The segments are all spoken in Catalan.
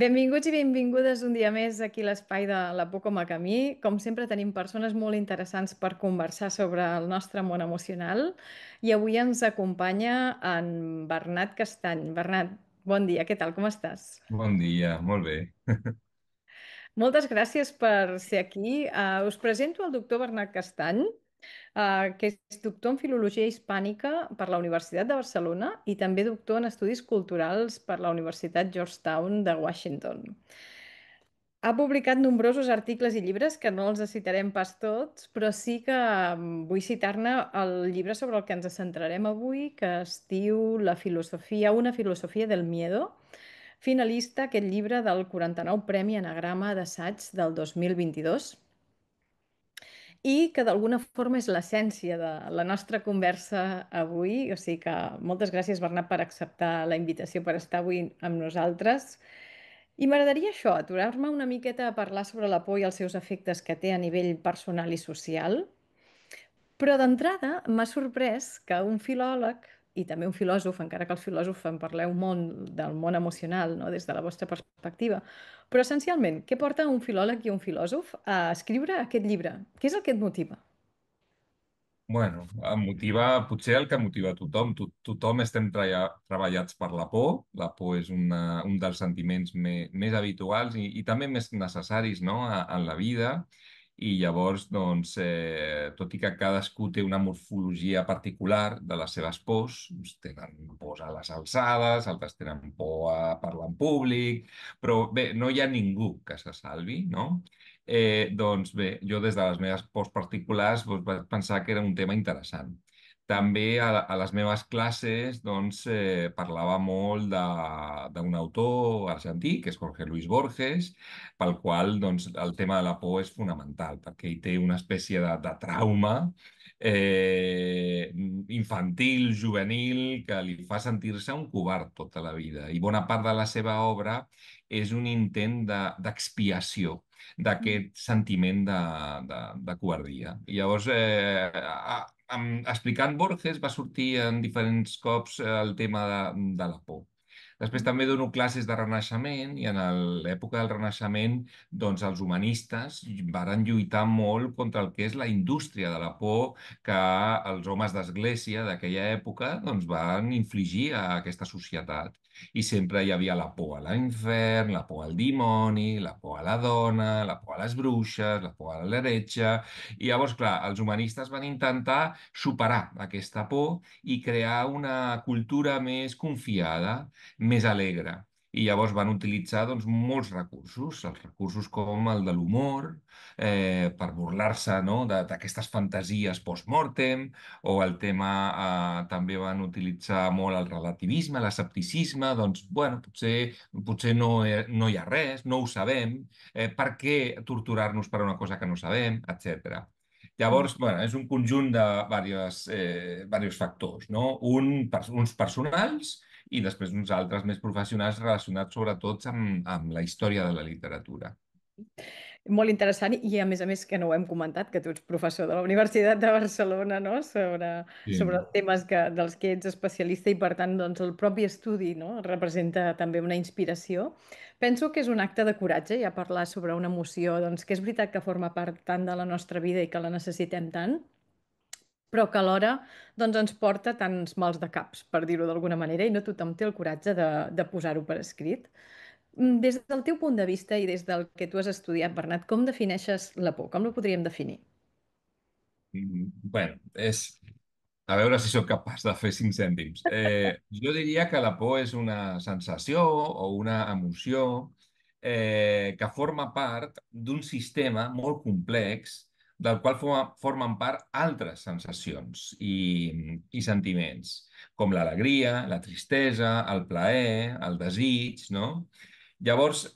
Benvinguts i benvingudes un dia més aquí a l'espai de La Por com a camí. Com sempre tenim persones molt interessants per conversar sobre el nostre món emocional i avui ens acompanya en Bernat Castany. Bernat, bon dia, què tal, com estàs? Bon dia, molt bé. Moltes gràcies per ser aquí. Us presento el doctor Bernat Castany, que és doctor en Filologia Hispànica per la Universitat de Barcelona i també doctor en Estudis Culturals per la Universitat Georgetown de Washington. Ha publicat nombrosos articles i llibres que no els citarem pas tots, però sí que vull citar-ne el llibre sobre el que ens centrarem avui, que es diu Una filosofia del miedo, finalista aquest llibre del 49 Premi Anagrama d'Assaig del 2022 i que d'alguna forma és l'essència de la nostra conversa avui. O sigui que moltes gràcies, Bernat, per acceptar la invitació per estar avui amb nosaltres. I m'agradaria això, aturar-me una miqueta a parlar sobre la por i els seus efectes que té a nivell personal i social. Però d'entrada m'ha sorprès que un filòleg i també un filòsof, encara que el filòsof en parleu molt del món emocional, no? Des de la vostra perspectiva, però essencialment, què porta un filòleg i un filòsof a escriure aquest llibre? Què és el que et motiva? Bueno, em motiva, potser el que motiva a tothom. Tothom estem treballats per la por. La por és un dels sentiments més habituals i també més necessaris, no? En la vida. I llavors, doncs, tot i que cadascú té una morfologia particular de les seves pors, uns tenen pors a les alçades, altres tenen por a parlar en públic, però bé, no hi ha ningú que se salvi, no? Doncs bé, jo des de les meves pors particulars doncs, vaig pensar que era un tema interessant. També a les meves classes doncs, parlava molt d'un autor argentí, que és Jorge Luis Borges, pel qual doncs, el tema de la por és fonamental, perquè ell té una espècie de trauma infantil, juvenil, que li fa sentir-se un covard tota la vida. I bona part de la seva obra és un intent d'expiació d'aquest sentiment de covardia. I llavors, explicant Borges, va sortir en diferents cops el tema de la por. Després també dono classes de Renaixement i en l'època del Renaixement doncs els humanistes varen lluitar molt contra el que és la indústria de la por que els homes d'església d'aquella època doncs, van infligir a aquesta societat. I sempre hi havia la por a l'infern, la por al dimoni, la por a la dona, la por a les bruixes, la por a l'heretge. I llavors, clar, els humanistes van intentar superar aquesta por i crear una cultura més confiada, més alegre. I llavors van utilitzar doncs, molts recursos, els recursos com el de l'humor, per burlar-se no? D'aquestes fantasies post-mortem, o el tema, també van utilitzar molt el relativisme, l'escepticisme, doncs, bueno, potser no hi ha res, no ho sabem, per què torturar-nos per una cosa que no sabem, etc. Llavors, bueno, és un conjunt de diversos factors, no? Uns personals i després uns altres més professionals relacionats sobretot amb la història de la literatura. Molt interessant i a més que no ho hem comentat, que tu ets professor de la Universitat de Barcelona, no? Sobre Sí. els temes dels que ets especialista i per tant doncs, el propi estudi, no? Representa també una inspiració. Penso que és un acte de coratge ja parlar sobre una emoció doncs, que és veritat que forma part tant de la nostra vida i que la necessitem tant, però que alhora doncs, ens porta tants mals de caps, per dir-ho d'alguna manera, i no tothom té el coratge de posar-ho per escrit. Des del teu punt de vista i des del que tu has estudiat, Bernat, com defineixes la por? Com la podríem definir? Bueno, és... A veure si sóc capaç de fer 5 cèntims. Jo diria que la por és una sensació o una emoció que forma part d'un sistema molt complex del qual formen part altres sensacions i sentiments, com l'alegria, la tristesa, el plaer, el desig, no? Llavors,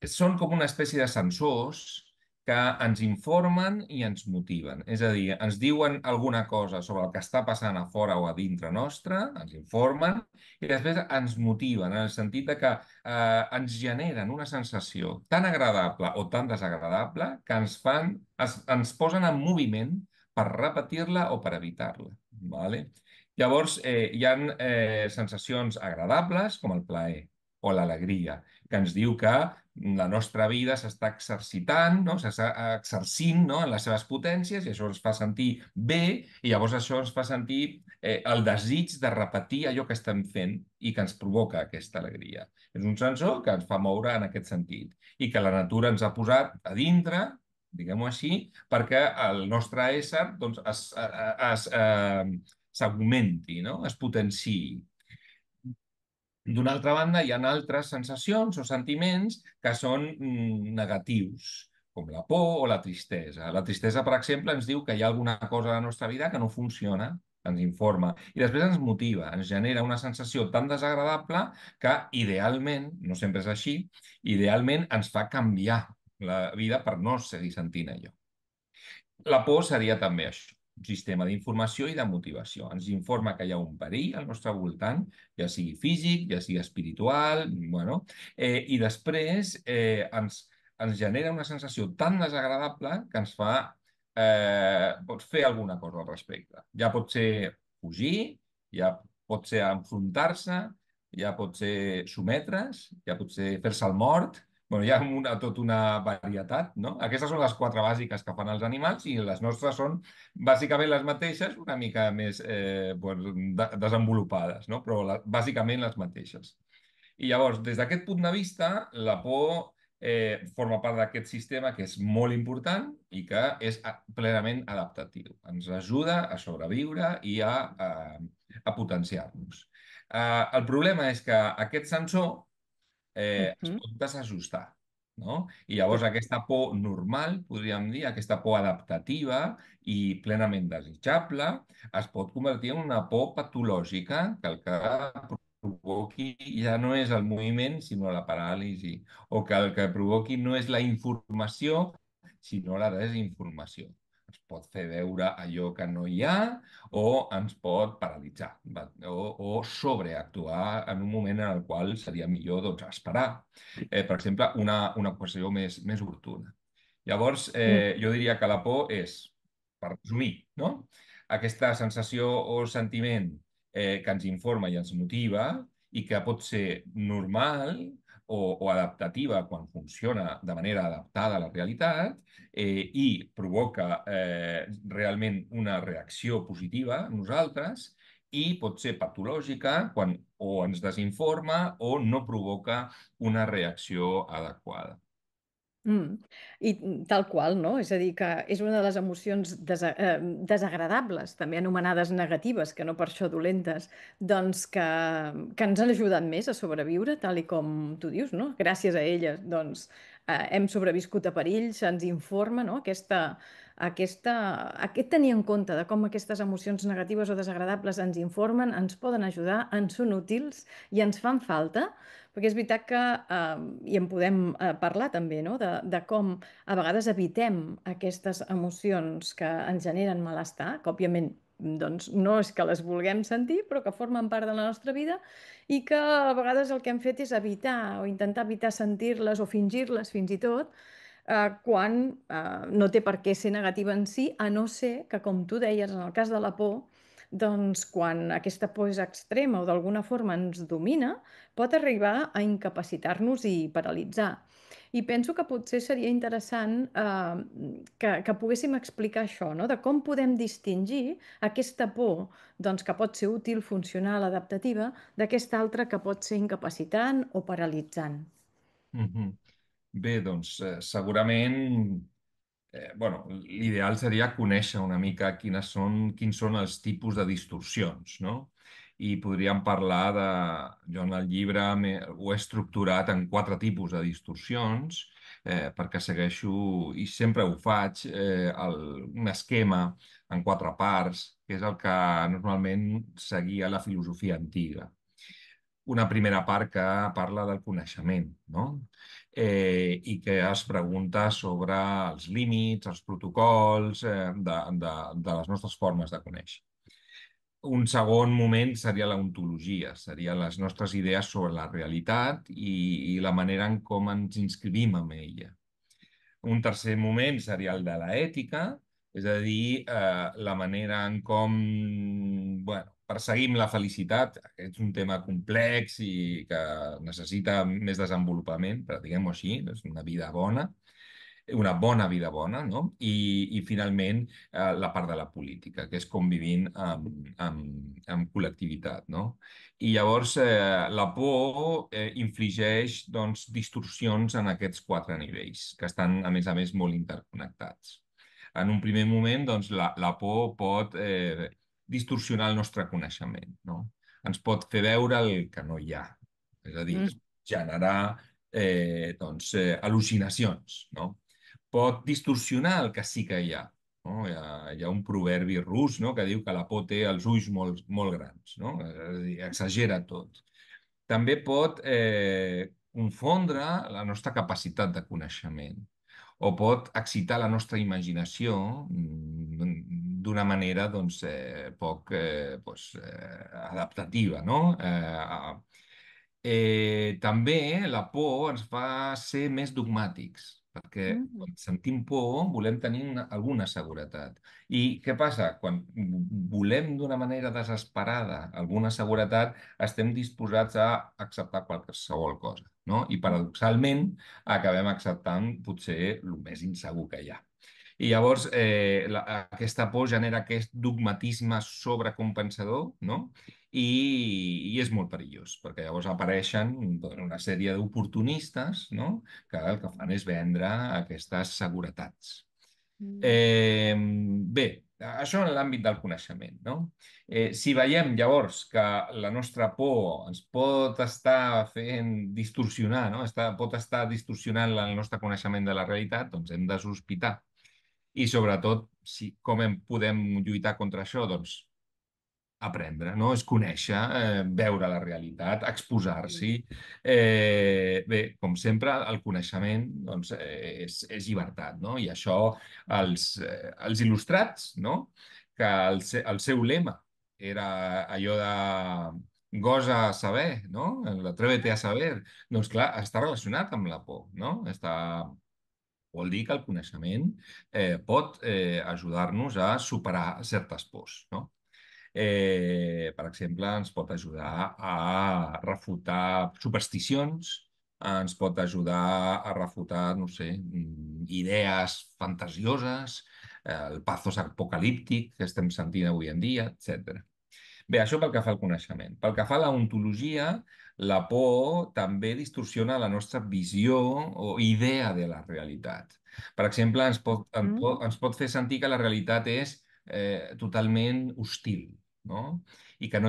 són com una espècie de sensors que ens informen i ens motiven. És a dir, ens diuen alguna cosa sobre el que està passant a fora o a dintre nostre, ens informen, i després ens motiven, en el sentit de que ens generen una sensació tan agradable o tan desagradable que ens posen en moviment per repetir-la o per evitar-la. Vale? Llavors, hi ha sensacions agradables, com el plaer. o l'alegria, que ens diu que la nostra vida s'està exercitant, no? S'està exercint, no? En les seves potències i això ens fa sentir bé i llavors això ens fa sentir el desig de repetir allò que estem fent i que ens provoca aquesta alegria. És un sensor que ens fa moure en aquest sentit i que la natura ens ha posat a dintre, diguem-ho així, perquè el nostre ésser doncs, s'augmenti, no? Es potenciï. D'una altra banda, hi ha altres sensacions o sentiments que són negatius, com la por o la tristesa. La tristesa, per exemple, ens diu que hi ha alguna cosa a la nostra vida que no funciona, ens informa, i després ens motiva, ens genera una sensació tan desagradable que idealment, no sempre és així, idealment ens fa canviar la vida per no seguir sentint allò. La por seria també això, un sistema d'informació i de motivació. Ens informa que hi ha un perill al nostre voltant, ja sigui físic, ja sigui espiritual, bueno, i després ens genera una sensació tan desagradable que ens fa pot fer alguna cosa al respecte. Ja pot ser fugir, ja pot ser enfrontar-se, ja pot ser sometre's, ja pot ser fer-se el mort. Bueno, hi ha tota una varietat, no? Aquestes són les quatre bàsiques que fan els animals i les nostres són bàsicament les mateixes, una mica més desenvolupades, no? Però bàsicament les mateixes. I llavors, des d'aquest punt de vista, la por forma part d'aquest sistema que és molt important i que és plenament adaptatiu. Ens ajuda a sobreviure i a potenciar-nos. El problema és que aquest sensor es Mhm. pot desajustar, no? I llavors Sí. aquesta por normal, podríem dir, aquesta por adaptativa i plenament desitjable, es pot convertir en una por patològica que el que provoqui ja no és el moviment, sinó la paràlisi, o que el que provoqui no és la informació, sinó la desinformació. Ens pot fer veure allò que no hi ha o ens pot paralitzar o sobreactuar en un moment en el qual seria millor doncs, esperar, per exemple, una qüestió més oportuna. Llavors, Mm. jo diria que la por és, per resumir, no? Aquesta sensació o sentiment que ens informa i ens motiva i que pot ser normal o adaptativa quan funciona de manera adaptada a la realitat i provoca realment una reacció positiva a nosaltres i pot ser patològica quan o ens desinforma o no provoca una reacció adequada. Mm. I tal qual, no? És a dir, que és una de les emocions desagradables, també anomenades negatives, que no per això dolentes, doncs que ens han ajudat més a sobreviure, tal i com tu dius, no? Gràcies a elles, doncs, hem sobreviscut a perills, se'ns informa, no? Aquest tenir en compte de com aquestes emocions negatives o desagradables ens informen, ens poden ajudar, ens són útils i ens fan falta, perquè és veritat que, i en podem parlar també, no? De com a vegades evitem aquestes emocions que ens generen malestar, que òbviament doncs, no és que les vulguem sentir, però que formen part de la nostra vida i que a vegades el que hem fet és evitar o intentar evitar sentir-les o fingir-les fins i tot, quan no té per què ser negativa en si, a no ser que, com tu deies, en el cas de la por, doncs quan aquesta por és extrema o d'alguna forma ens domina, pot arribar a incapacitar-nos i paralitzar. I penso que potser seria interessant que poguéssim explicar això, no? De com podem distingir aquesta por doncs, que pot ser útil, funcional, adaptativa, d'aquesta altra que pot ser incapacitant o paralitzant. Mhm. Bé, doncs segurament bueno, l'ideal seria conèixer una mica quins són els tipus de distorsions, no? I podríem parlar de... Jo en el llibre ho he estructurat en quatre tipus de distorsions perquè segueixo, i sempre ho faig, un esquema en quatre parts, que és el que normalment seguia la filosofia antiga. Una primera part que parla del coneixement, no? I que es pregunta sobre els límits, els protocols de les nostres formes de conèixer. Un segon moment seria l'ontologia, serien les nostres idees sobre la realitat i la manera en com ens inscrivim en ella. Un tercer moment seria el de l'ètica, És a dir, la manera en com, bueno, perseguim la felicitat, aquest és un tema complex i que necessita més desenvolupament, però diguem-ho així, és una bona vida bona, no? I finalment, la part de la política, que és convivint amb col·lectivitat, no? I llavors, la por infligeix, doncs, distorsions en aquests quatre nivells, que estan, a més, molt interconnectats. En un primer moment, doncs, la por pot distorsionar el nostre coneixement, no? Ens pot fer veure el que no hi ha, és a dir, Mm. generar doncs, al·lucinacions, no? Pot distorsionar el que sí que hi ha. No? Hi ha un proverbi rus, no? Que diu que la por té els ulls molt, molt grans, no? És a dir, exagera tot. També pot confondre la nostra capacitat de coneixement o pot excitar la nostra imaginació d'una manera doncs, poc adaptativa, no? També la por ens fa ser més dogmàtics, perquè Mm. quan sentim por volem tenir alguna seguretat. I què passa? Quan volem d'una manera desesperada alguna seguretat, estem disposats a acceptar qualsevol cosa, no? I paradoxalment acabem acceptant potser el més insegur que hi ha. I llavors aquesta por genera aquest dogmatisme sobrecompensador, no? I és molt perillós, perquè llavors apareixen una sèrie d'oportunistes, no? Que el que fan és vendre aquestes seguretats. Mm. Bé, això en l'àmbit del coneixement, no? Si veiem llavors que la nostra por ens pot estar fent distorsionar, no? Pot estar distorsionant el nostre coneixement de la realitat, doncs hem de sospitar. I sobretot, com podem lluitar contra això? Doncs aprendre, no? És conèixer, veure la realitat, exposar-s'hi. Bé, com sempre, el coneixement doncs, és llibertat, no? I això els il·lustrats, no? Que el seu lema era allò de gosa saber, no? L'atrévete a saber. Doncs clar, està relacionat amb la por, no? Vol dir que el coneixement pot ajudar-nos a superar certes pors, no? Per exemple, ens pot ajudar a refutar supersticions, ens pot ajudar a refutar, no sé, idees fantasioses, el pathos apocalíptic que estem sentint avui en dia, etc. Bé, això pel que fa al coneixement. Pel que fa a la ontologia, la por també distorsiona la nostra visió o idea de la realitat. Per exemple, Mm. ens pot fer sentir que la realitat és totalment hostil, no? I que Mm.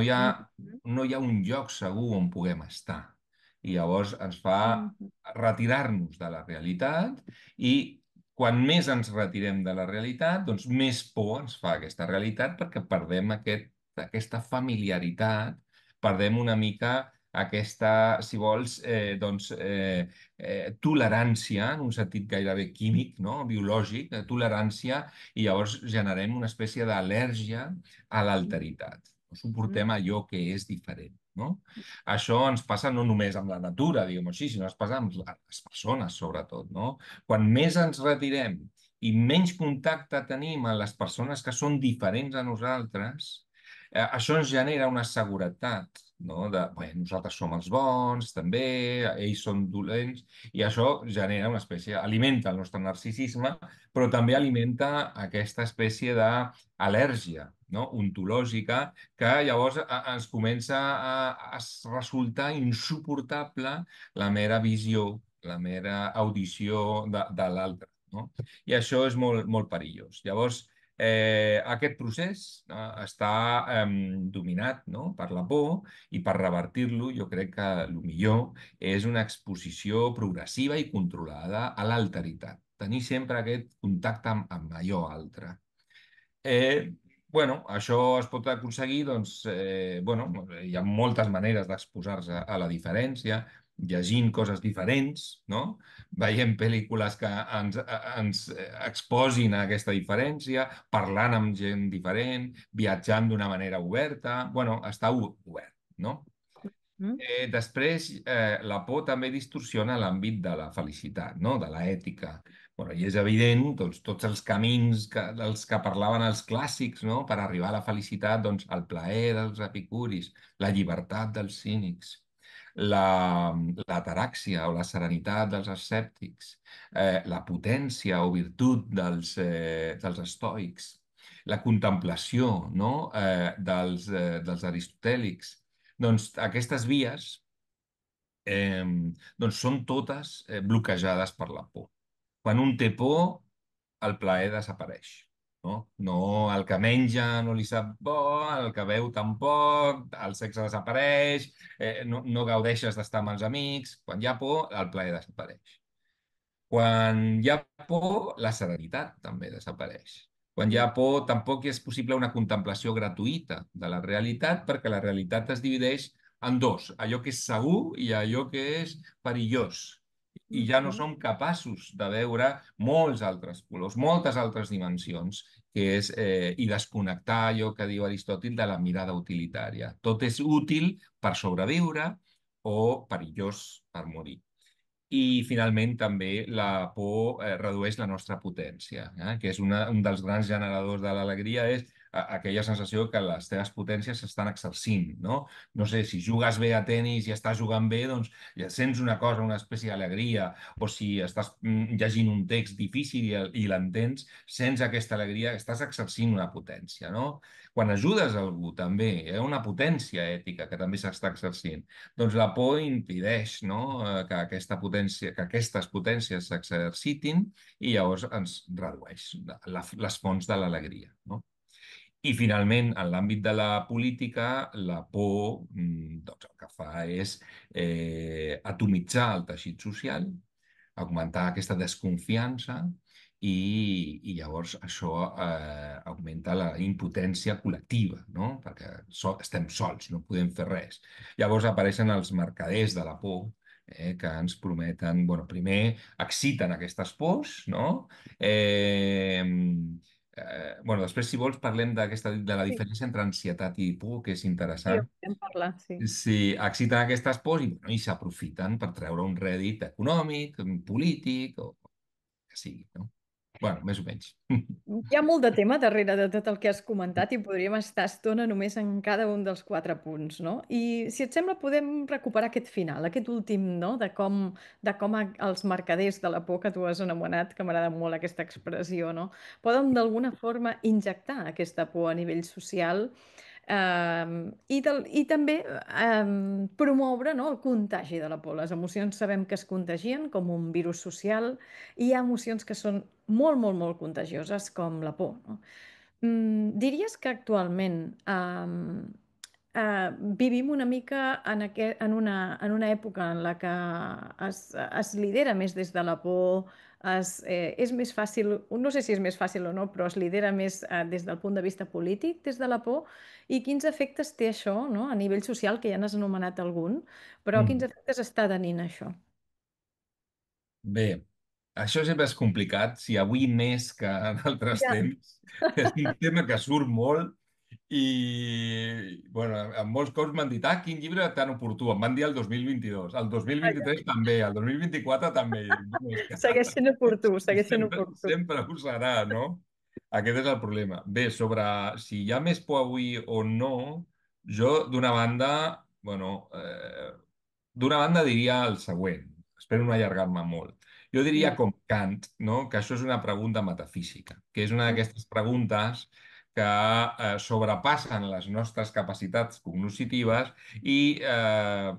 no hi ha un lloc segur on puguem estar. I llavors ens fa Mm. retirar-nos de la realitat i quan més ens retirem de la realitat, doncs més por ens fa aquesta realitat perquè perdem aquesta familiaritat, perdem una mica aquesta, si vols, tolerància, en un sentit gairebé químic, no? Biològic, tolerància, i llavors generem una espècie d'al·lèrgia a l'alteritat. No suportem allò que és diferent. No? Això ens passa no només amb la natura, diguem-ho així, sinó ens passa amb les persones, sobretot. No? Quan més ens retirem i menys contacte tenim amb les persones que són diferents a nosaltres, això ens genera una seguretat, no? Bé, nosaltres som els bons, també, ells són dolents, i això genera una espècie, alimenta el nostre narcisisme, però també alimenta aquesta espècie d'al·lèrgia, no? Ontològica, que llavors ens comença a resultar insuportable la mera visió, la mera audició de l'altre. No? I això és molt, molt perillós. Llavors, aquest procés està dominat, no? Per la por, i per revertir-lo jo crec que el millor és una exposició progressiva i controlada a l'alteritat. Tenir sempre aquest contacte amb allò altre. Eh, bueno, això es pot aconseguir, doncs, bueno, hi ha moltes maneres d'exposar-se a la diferència, llegint coses diferents, no? Veient pel·lícules que ens exposin a aquesta diferència, parlant amb gent diferent, viatjant d'una manera oberta, bueno, està obert, no? Mm. Després, la por també distorsiona l'àmbit de la felicitat, no? De l'ètica. Bueno, i és evident, doncs, tots els camins dels que parlaven els clàssics, no? Per arribar a la felicitat, doncs, el plaer dels epicuris, la llibertat dels cínics, l'ataràxia o la serenitat dels escèptics, la potència o virtut dels estoics, la contemplació, no? Dels aristotèlics. Doncs aquestes vies eh, doncs són totes bloquejades per la por. Quan un té por, el plaer desapareix. No? No, el que menja no li sap bo, el que beu tampoc, el sexe desapareix, no gaudeixes d'estar amb els amics. Quan hi ha por, el plaer desapareix. Quan hi ha por, la serenitat també desapareix. Quan hi ha por, tampoc és possible una contemplació gratuïta de la realitat, perquè la realitat es divideix en dos, allò que és segur i allò que és perillós. I ja no Mhm. som capaços de veure molts altres colors, moltes altres dimensions, que és, i desconnectar allò que diu Aristòtil de la mirada utilitària. Tot és útil per sobreviure o perillós per morir. I finalment també la por redueix la nostra potència, que és un dels grans generadors de l'alegria, és aquella sensació que les teves potències s'estan exercint, no? No sé, si jugues bé a tenis i estàs jugant bé, doncs ja sents una cosa, una espècie d'alegria, o si estàs llegint un text difícil i l'entens, sents aquesta alegria, estàs exercint una potència, no? Quan ajudes algú també, hi ha una potència ètica que també s'està exercint. Doncs la por impedeix, no? Que que aquestes potències s'exercitin i llavors ens redueix les fonts de l'alegria, no? I finalment, en l'àmbit de la política, la por doncs el que fa és atomitzar el teixit social, augmentar aquesta desconfiança i llavors això augmenta la impotència col·lectiva, no? Perquè estem sols, no podem fer res. Llavors apareixen els mercaders de la por, que ens prometen, bueno, primer exciten aquestes pors, no? Bueno, després, si vols, parlem de la Sí, diferència entre ansietat i por, que és sí, ho interessant. podem parlar, sí. Sí, exciten aquestes pors i, bueno, i s'aprofiten per treure un rèdit econòmic, polític, o que sigui, no? Bueno, més o menys. Hi ha molt de tema darrere de tot el que has comentat i podríem estar estona només en cada un dels quatre punts, no? I si et sembla, podem recuperar aquest final, aquest últim, no? De com els mercaders de la por que tu has anomenat, que m'agrada molt aquesta expressió, no? Poden d'alguna forma injectar aquesta por a nivell social i també promoure, no, el contagi de la por. Les emocions sabem que es contagien com un virus social i hi ha emocions que són molt, molt, molt contagioses, com la por, no? Diries que actualment vivim una mica en una època en la que es lidera més des de la por, és més fàcil, no sé si és més fàcil o no, però es lidera més des del punt de vista polític, des de la por, i quins efectes té això, no? A nivell social, que ja n'has anomenat algun, però quins Mm. efectes està tenint això? Bé, això sempre és complicat, si avui més que en altres Ja, temps. És un tema que surt molt i, bueno, en molts cops m'han dit, quin llibre tan oportú. Em van dir el 2022, el vaja, 2023 també, el 2024 també. I dic, bueno, és que segueix sent oportú, segueix sent sempre, oportú. sempre ho serà, no? Aquest és el problema. Bé, sobre si hi ha més por avui o no, jo, d'una banda, bueno, d'una banda diria el següent, espero no allargar-me molt. Jo diria Mm, com Kant, no? Que això és una pregunta metafísica, que és una mm, d'aquestes preguntes que sobrepassen les nostres capacitats cognoscitives i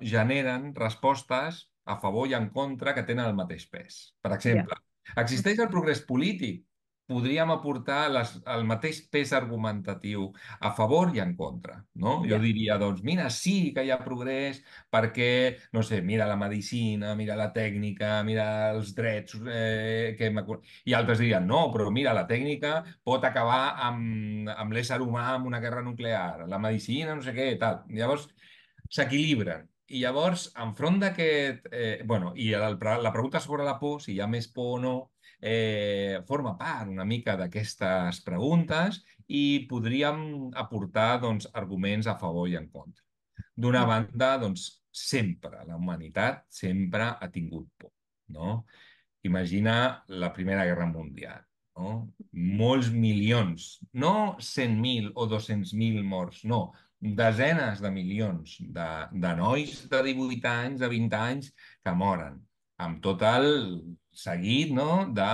generen respostes a favor i en contra que tenen el mateix pes. Per ja. exemple, existeix el progrés polític? Podríem aportar el mateix pes argumentatiu a favor i en contra, no? Jo Ja, diria, doncs, mira, sí que hi ha progrés perquè, no sé, mira la medicina, mira la tècnica, mira els drets I altres dirien, no, però mira, la tècnica pot acabar amb l'ésser humà amb una guerra nuclear, la medicina, no sé què, tal. Llavors, s'equilibren. I llavors, enfront d'aquest... bueno, i la pregunta sobre la por, si hi ha més por o no, forma part una mica d'aquestes preguntes i podríem aportar doncs, arguments a favor i en contra. D'una banda, doncs, sempre, la humanitat sempre ha tingut por, no? imagina la Primera Guerra Mundial, no? Molts milions, no 100.000 o 200.000 morts, no, desenes de milions de nois de 18 anys, de 20 anys, que moren, amb tot el seguit, no?, de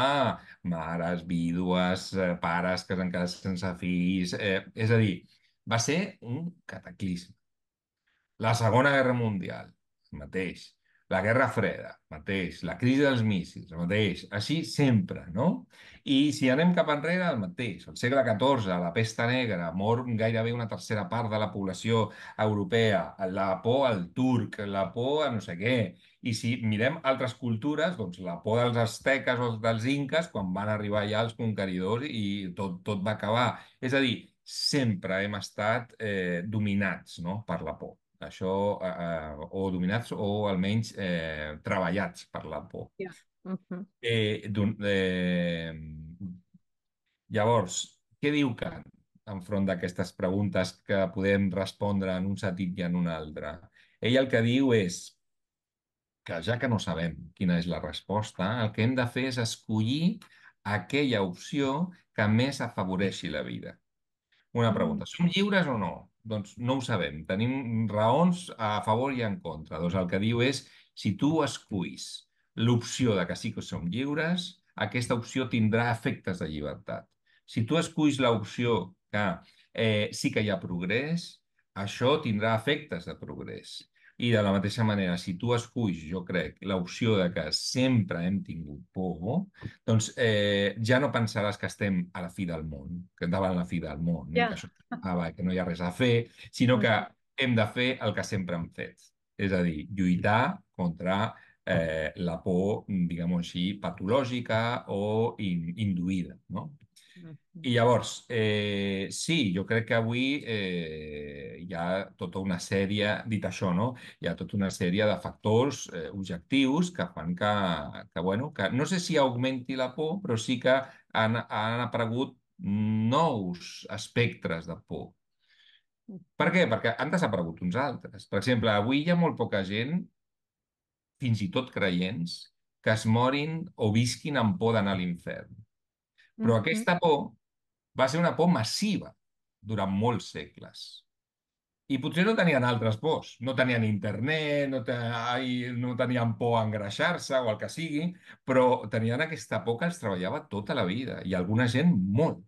mares, vídues, pares que s'han quedat sense fills, és a dir, va ser un cataclisme. La Segona Guerra Mundial, el mateix. La Guerra Freda, mateix. La crisi dels míssils, el mateix. Així sempre, no? I si anem cap enrere, el mateix. El segle XIV, la pesta negra, mor gairebé una tercera part de la població europea. La por al turc, la por a no sé què. I si mirem altres cultures, doncs la por dels asteques o dels inques, quan van arribar ja els conqueridors i tot va acabar. És a dir, sempre hem estat dominats, no?, per la por. Això, o dominats o almenys treballats per la por. Ja. Mhm. Eh, d'un- eh, Llavors, què diu Kant enfront d'aquestes preguntes que podem respondre en un sentit i en un altre? Ell el que diu és que ja que no sabem quina és la resposta, el que hem de fer és escollir aquella opció que més afavoreixi la vida. Una Mm. pregunta. Som lliures o no? Doncs no ho sabem. Tenim raons a favor i en contra. Doncs el que diu és, si tu esculls l'opció de que sí que som lliures, aquesta opció tindrà efectes de llibertat. Si tu esculls l'opció que sí que hi ha progrés, això tindrà efectes de progrés. I de la mateixa manera, si tu esculls, jo crec, l'opció de que sempre hem tingut por, doncs ja no pensaràs que estem a la fi del món, que davant la fi del món, i que Ja. això que no hi ha res a fer, sinó que Mhm. hem de fer el que sempre hem fet. És a dir, lluitar contra la por, diguem-ho així, patològica o induïda, no? Mhm. I llavors, sí, jo crec que avui hi ha tota una sèrie, dit això, no? Hi ha tota una sèrie de factors objectius que fan bueno, que no sé si augmenti la por, però sí que han aparegut nous espectres de por. Per Mhm. què? Perquè han desaparegut uns altres. Per exemple, avui hi ha molt poca gent, fins i tot creients, que es morin o visquin amb por d'anar a l'infern. Però Mhm. aquesta por va ser una por massiva durant molts segles. I potser no tenien altres pors. No tenien internet, no tenien por a engreixar-se o el que sigui, però tenien aquesta por que els treballava tota la vida i alguna gent molt.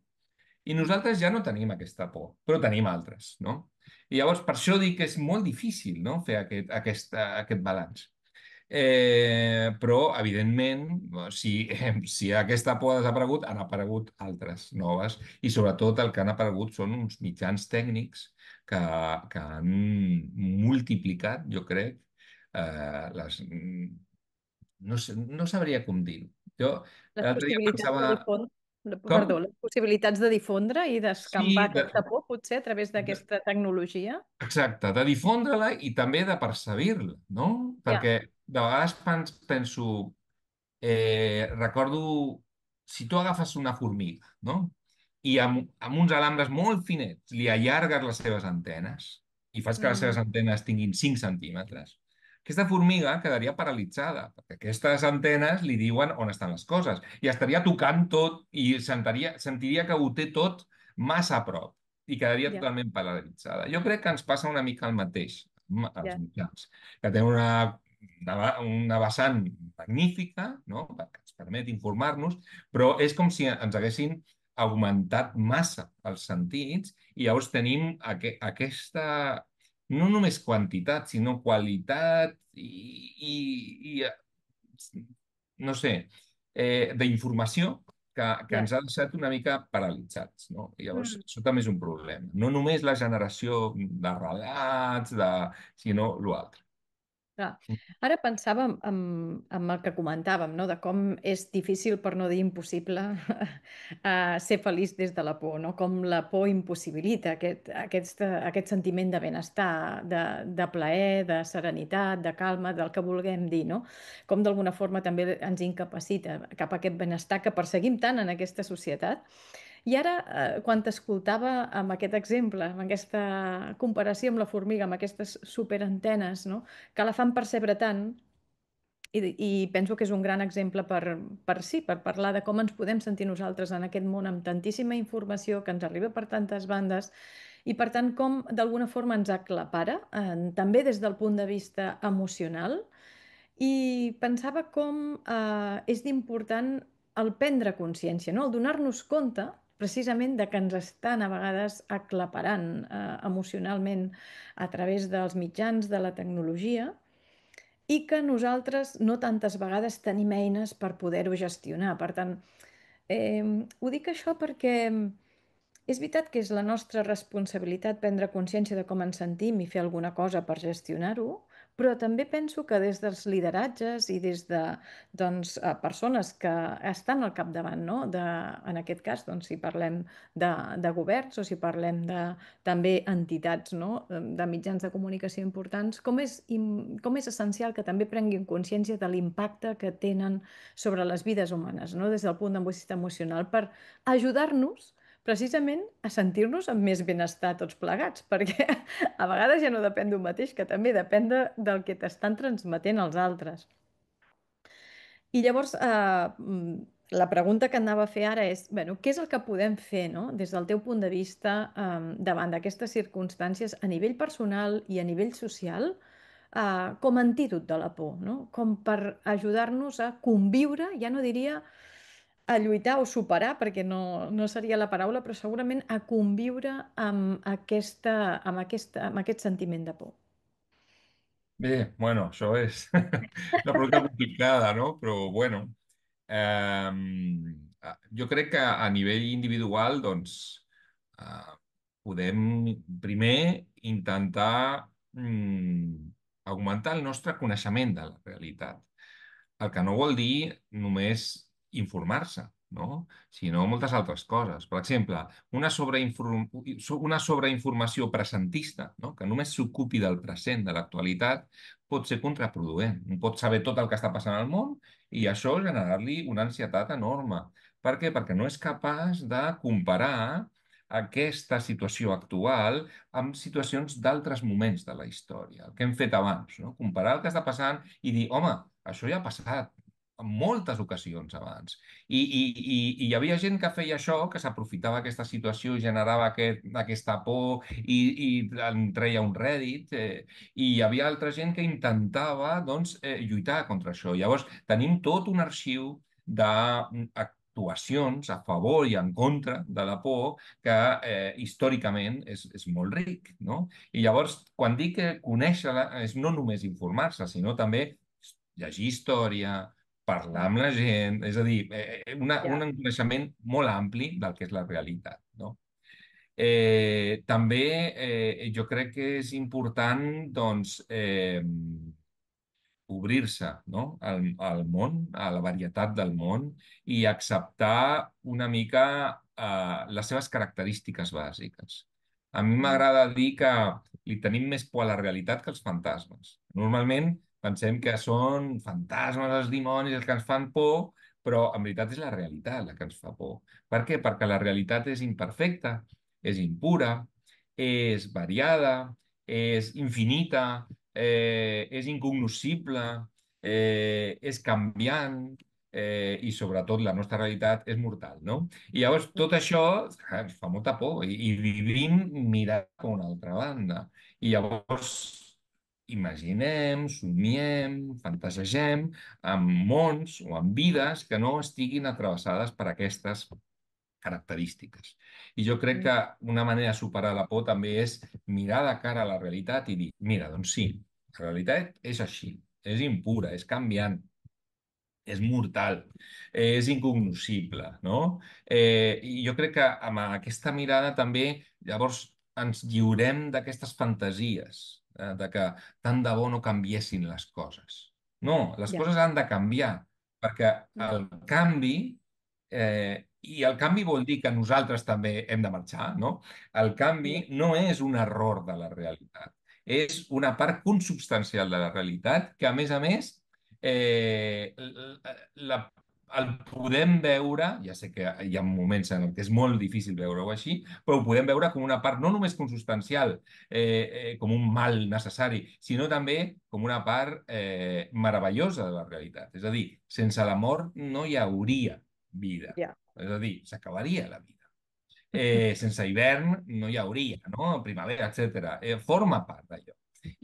I nosaltres ja no tenim aquesta por, però tenim altres, no? I llavors per això dic que és molt difícil, no?, fer aquest balanç. Però, evidentment, si aquesta por ha desaparegut, han aparegut altres noves i sobretot el que han aparegut són uns mitjans tècnics que, que han multiplicat, jo crec, no sé, no sabria com dir-ho. Jo Les l'altre dia possibilitats de pensava... difondre, Com? perdó, les possibilitats de difondre i d'escampar Sí, aquesta por, potser a través de, d'aquesta tecnologia. exacte, de difondre-la i també de percebir-la, no? Ja. Perquè de vegades penso, recordo, si tu agafes una formiga, no?, i amb uns alambres molt finets li allargues les seves antenes i fas que les seves Mm. antenes tinguin 5 centímetres, aquesta formiga quedaria paralitzada, perquè aquestes antenes li diuen on estan les coses i estaria tocant tot i sentiria que ho té tot massa a prop i quedaria Ja, totalment paralitzada. Jo crec que ens passa una mica el mateix als ja. mitjans, que tenen una vessant magnífica, no?, perquè ens permet informar-nos, però és com si ens haguessin augmentat massa els sentits i llavors tenim aquesta, no només quantitat, sinó qualitat no sé, d'informació que Ja. ens ha deixat una mica paralitzats, no? I llavors, Mm. això també és un problema. No només la generació de relats, sinó l'altre. Clar. Ara pensava en el que comentàvem, no? De com és difícil, per no dir impossible, ser feliç des de la por, no? Com la por impossibilita aquest sentiment de benestar, de plaer, de serenitat, de calma, del que vulguem dir, no? Com d'alguna forma també ens incapacita cap a aquest benestar que perseguim tant en aquesta societat. I ara, quan t'escoltava amb aquest exemple, amb aquesta comparació amb la formiga, amb aquestes superantenes, no? Que la fan percebre tant, i penso que és un gran exemple per parlar de com ens podem sentir nosaltres en aquest món amb tantíssima informació que ens arriba per tantes bandes i per tant com d'alguna forma ens aclapara, també des del punt de vista emocional. I pensava com és important el prendre consciència, no? El donar-nos compte precisament de que ens estan a vegades aclaparant emocionalment a través dels mitjans de la tecnologia i que nosaltres no tantes vegades tenim eines per poder-ho gestionar. Per tant, ho dic això perquè és veritat que és la nostra responsabilitat prendre consciència de com ens sentim i fer alguna cosa per gestionar-ho, però també penso que des dels lideratges i des de doncs, persones que estan al capdavant, no? En aquest cas, doncs, si parlem de governs o si parlem de també entitats, no? De mitjans de comunicació importants, com és essencial que també prenguin consciència de l'impacte que tenen sobre les vides humanes, no? Des del punt de vista emocional, per ajudar-nos precisament a sentir-nos amb més benestar tots plegats, perquè a vegades ja no depèn d'un mateix, que també depèn del que t'estan transmetent els altres. I llavors, la pregunta que anava a fer ara és, bueno, què és el que podem fer, no? Des del teu punt de vista, davant d'aquestes circumstàncies a nivell personal i a nivell social, com a antídot de la por, no? Com per ajudar-nos a conviure, ja no diria a lluitar o superar, perquè no seria la paraula, però segurament a conviure amb aquest sentiment de por. Bé, bueno, això és una pregunta complicada, no? Però, bueno, jo crec que a nivell individual, doncs, eh, podem primer intentar augmentar el nostre coneixement de la realitat. El que no vol dir només informar-se, no? Sinó moltes altres coses. Per exemple, una sobreinformació presentista, no? Que només s'ocupi del present, de l'actualitat, pot ser contraproduent. Un pot saber tot el que està passant al món i això generar-li una ansietat enorme. Per què? Perquè no és capaç de comparar aquesta situació actual amb situacions d'altres moments de la història, el que hem fet abans, no? Comparar el que està passant i dir, home, això ja ha passat en moltes ocasions abans. I hi havia gent que feia això, que s'aprofitava aquesta situació i generava aquesta por i en treia un rèdit. I hi havia altra gent que intentava doncs, lluitar contra això. Llavors, tenim tot un arxiu d'actuacions a favor i en contra de la por que històricament és molt ric, no? I llavors, quan dic que conèixer-la és no només informar-se, sinó també llegir història, parlar amb la gent, és a dir, Ja. un coneixement molt ampli del que és la realitat, no? També jo crec que és important doncs, obrir-se, no? Al món, a la varietat del món i acceptar una mica les seves característiques bàsiques. A mi Mm. m'agrada dir que li tenim més por a la realitat que als fantasmes. Normalment pensem que són fantasmes, els dimonis, els que ens fan por, però en veritat és la realitat la que ens fa por. Per què? Perquè la realitat és imperfecta, és impura, és variada, és infinita, és incognoscible, és canviant i sobretot la nostra realitat és mortal, no? I llavors tot això ens fa molta por i vivim mirant cap a una altra banda. I llavors imaginem, somiem, fantasegem amb mons o amb vides que no estiguin travessades per aquestes característiques. I jo crec que una manera de superar la por també és mirar de cara a la realitat i dir, mira, doncs sí, la realitat és així, és impura, és canviant, és mortal, és incognoscible, no? I jo crec que amb aquesta mirada també llavors ens lliurem d'aquestes fantasies, de que tant de bo no canviessin les coses. No, les Ja. coses han de canviar, perquè Mm. el canvi, i el canvi vol dir que nosaltres també hem de marxar, no? El Ja. canvi no és un error de la realitat, és una part consubstancial de la realitat que, a més, la el podem veure, ja sé que hi ha moments en què és molt difícil veure-ho així, però ho podem veure com una part no només consubstancial, com un mal necessari, sinó també com una part meravellosa de la realitat. És a dir, sense l'amor no hi hauria vida. Ja. És a dir, s'acabaria la vida. Sense hivern no hi hauria, no? Primavera, etc. Forma part d'allò.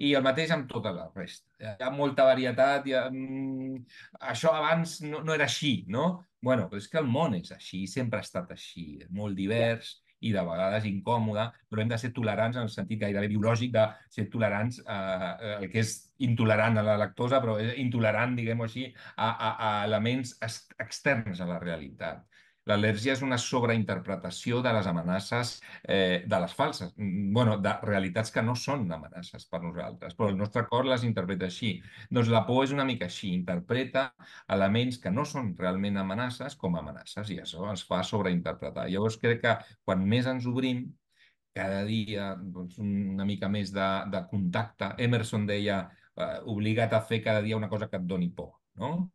I el mateix amb tota la resta. Hi ha molta varietat, això abans no era així, no? Bueno, però és que el món és així, sempre ha estat així, és molt Ja. divers i de vegades incòmode, però hem de ser tolerants en el sentit gairebé biològic de ser tolerants el que és intolerant a la lactosa, però és intolerant, diguem-ho així, a elements externs a la realitat. L'al·lèrgia és una sobreinterpretació de les amenaces, de les falses, bueno, de realitats que no són amenaces per nosaltres, però el nostre cor les interpreta així. Doncs la por és una mica així, interpreta elements que no són realment amenaces com amenaces i això ens fa sobreinterpretar. Llavors crec que quan més ens obrim, cada dia doncs, una mica més de contacte. Emerson deia, obliga't a fer cada dia una cosa que et doni por, no?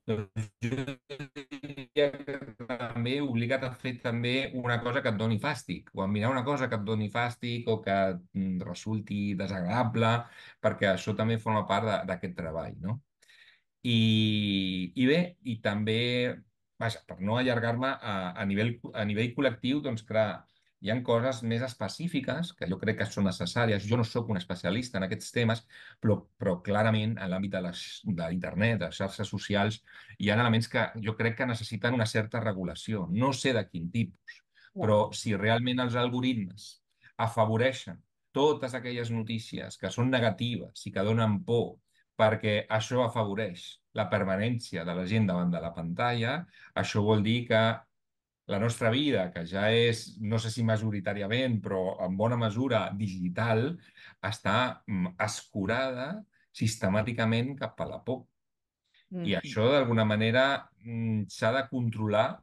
Doncs jo diria que també obligat a fer també una cosa que et doni fàstic, o a mirar una cosa que et doni fàstic o que resulti desagradable, perquè això també forma part d'aquest treball, no? I bé, i també, vaja, per no allargar-me a nivell col·lectiu, doncs clar, hi han coses més específiques que jo crec que són necessàries. Jo no sóc un especialista en aquests temes, però clarament en l'àmbit d'internet, de les xarxes socials, hi ha elements que jo crec que necessiten una certa regulació. No sé de quin tipus, Ja. però si realment els algoritmes afavoreixen totes aquelles notícies que són negatives i que donen por perquè això afavoreix la permanència de la gent davant de la pantalla, això vol dir que la nostra vida, que ja és, no sé si majoritàriament, però en bona mesura digital, està escurada sistemàticament cap a la por. I Mhm. això, d'alguna manera, s'ha de controlar.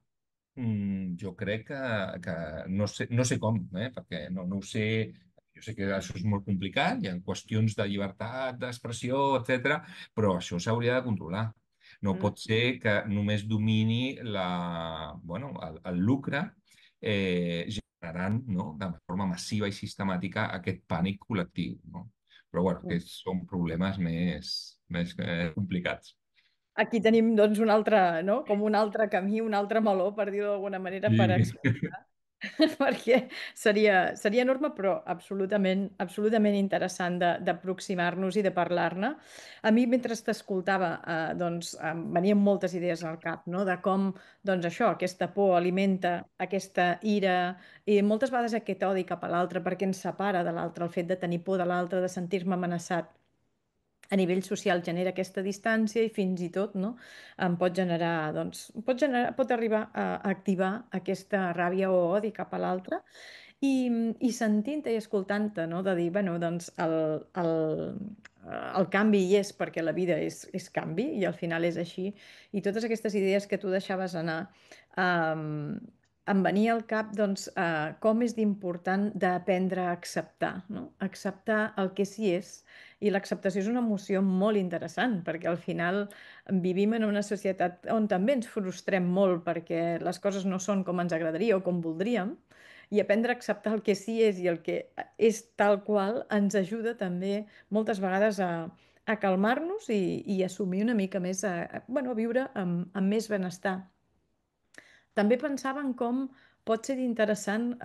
Jo crec que no sé com, perquè no ho sé. Jo sé que això és molt complicat, hi ha qüestions de llibertat d'expressió, etc, però això s'hauria de controlar. No Mm. pot ser que només domini bueno, el lucre, generant, no, de forma massiva i sistemàtica aquest pànic col·lectiu. No? Però bueno, aquests són problemes més complicats. Aquí tenim doncs un altre, no? Com un altre camí, un altre meló, per dir-ho d'alguna manera, per Sí. explorar, perquè seria enorme, però absolutament, absolutament interessant d'aproximar-nos i de parlar-ne. A mi, mentre t'escoltava, doncs em venien moltes idees al cap, no? De com, doncs això, aquesta por alimenta aquesta ira i moltes vegades aquest odi cap a l'altre, perquè ens separa de l'altre, el fet de tenir por de l'altre, de sentir-me amenaçat a nivell social genera aquesta distància i fins i tot, no, em pot generar, doncs, pot arribar a activar aquesta ràbia o odi cap a l'altre i, i sentint-te i escoltant-te, no, de dir, bueno, doncs el canvi hi és perquè la vida és canvi i al final és així. I totes aquestes idees que tu deixaves anar, um, em venia al cap doncs, com és d'important d'aprendre a acceptar, no? Acceptar el que sí és. I l'acceptació és una emoció molt interessant perquè al final vivim en una societat on també ens frustrem molt perquè les coses no són com ens agradaria o com voldríem i aprendre a acceptar el que sí és i el que és tal qual ens ajuda també moltes vegades a calmar-nos i assumir una mica més, bueno, a viure amb més benestar. També pensava en com pot ser interessant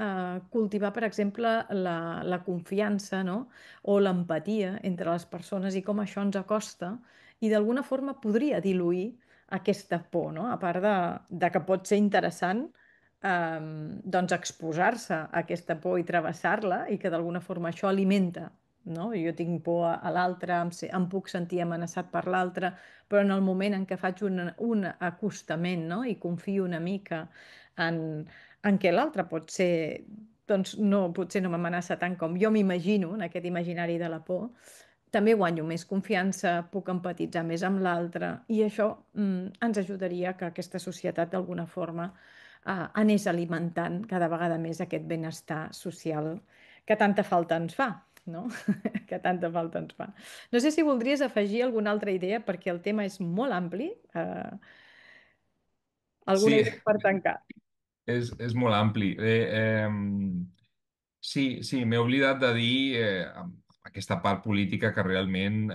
cultivar, per exemple, la confiança, no? O l'empatia entre les persones i com això ens acosta i d'alguna forma podria diluir aquesta por, no? A part de que pot ser interessant doncs exposar-se a aquesta por i travessar-la i que d'alguna forma això alimenta, no? Jo tinc por a l'altre, em puc sentir amenaçat per l'altre, però en el moment en què faig un acostament, no? I confio una mica en què l'altre pot ser, doncs no, potser no m'amenaça tant com jo m'imagino, en aquest imaginari de la por, també guanyo més confiança, puc empatitzar més amb l'altre i això ens ajudaria que aquesta societat d'alguna forma anés alimentant cada vegada més aquest benestar social que tanta falta ens fa, no? Que tanta falta ens fa. No sé si voldries afegir alguna altra idea perquè el tema és molt ampli. Alguna Sí, idea per tancar? és molt ampli. Sí, sí, m'he oblidat de dir aquesta part política que realment,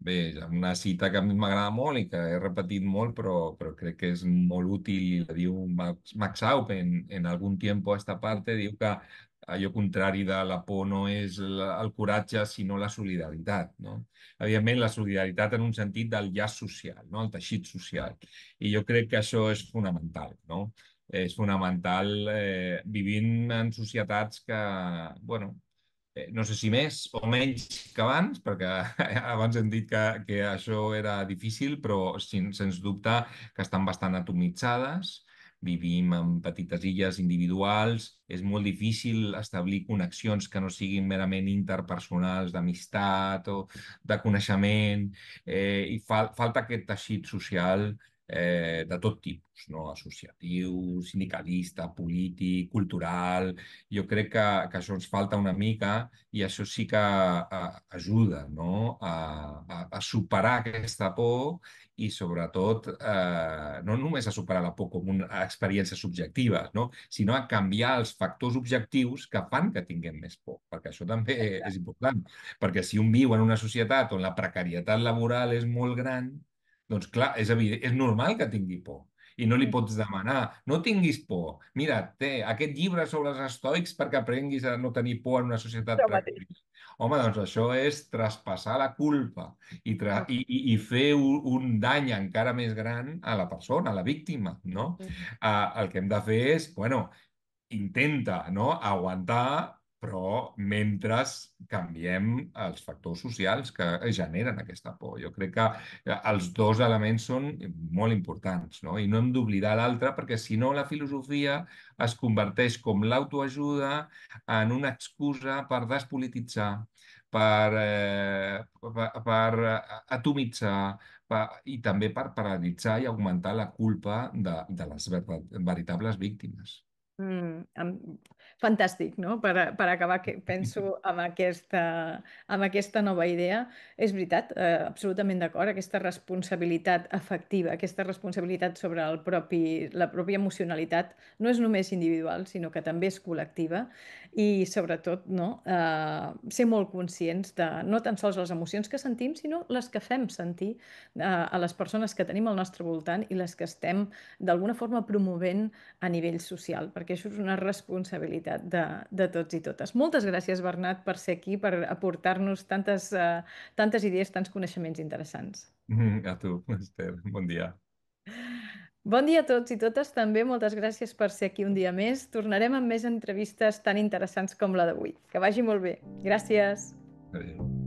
bé, és una cita que a mi m'agrada molt i que he repetit molt, però crec que és molt útil i la diu Max Aup en algun tiempo a esta parte, diu que allò contrari de la por no és el coratge, sinó la solidaritat, no? Evidentment, la solidaritat en un sentit del llaç social, no? El teixit social. I jo crec que això és fonamental, no? És fonamental vivint en societats que, bueno, no sé si més o menys que abans, perquè abans hem dit que això era difícil, però sens dubte que estan bastant atomitzades. Vivim en petites illes individuals, és molt difícil establir connexions que no siguin merament interpersonals, d'amistat o de coneixement, i falta aquest teixit social de tot tipus, no? Associatiu, sindicalista, polític, cultural. Jo crec que això ens falta una mica i això sí que ajuda, no? A superar aquesta por i sobretot no només a superar la por com una experiència subjectiva, no? Sinó a canviar els factors objectius que fan que tinguem més por, perquè això també és important, perquè si un viu en una societat on la precarietat laboral és molt gran, doncs clar, és evident, és normal que tingui por. I no li pots demanar, no tinguis por. Mira, té aquest llibre sobre els estoics perquè aprenguis a no tenir por en una societat Això mateix. precària. Home, doncs això és traspassar la culpa i fer un dany encara més gran a la persona, a la víctima, no? El que hem de fer és, bueno, intenta, no, aguantar, però mentre canviem els factors socials que generen aquesta por. Jo crec que els dos elements són molt importants, no? I no hem d'oblidar l'altre perquè si no la filosofia es converteix com l'autoajuda en una excusa per despolititzar, per atomitzar, i també per paralitzar i augmentar la culpa de les veritables víctimes. Fantàstic, no? Per acabar, penso amb aquesta nova idea. És veritat, absolutament d'acord, aquesta responsabilitat afectiva, aquesta responsabilitat sobre la pròpia emocionalitat no és només individual, sinó que també és col·lectiva i sobretot no? Ser molt conscients de no tan sols les emocions que sentim, sinó les que fem sentir a les persones que tenim al nostre voltant i les que estem d'alguna forma promovent a nivell social, perquè això és una responsabilitat de tots i totes. Moltes gràcies, Bernat, per ser aquí, per aportar-nos tantes idees, tants coneixements interessants. A tu, Esther. Bon dia. Bon dia a tots i totes, també moltes gràcies per ser aquí un dia més. Tornarem amb més entrevistes tan interessants com la d'avui. Que vagi molt bé. Gràcies. Adéu.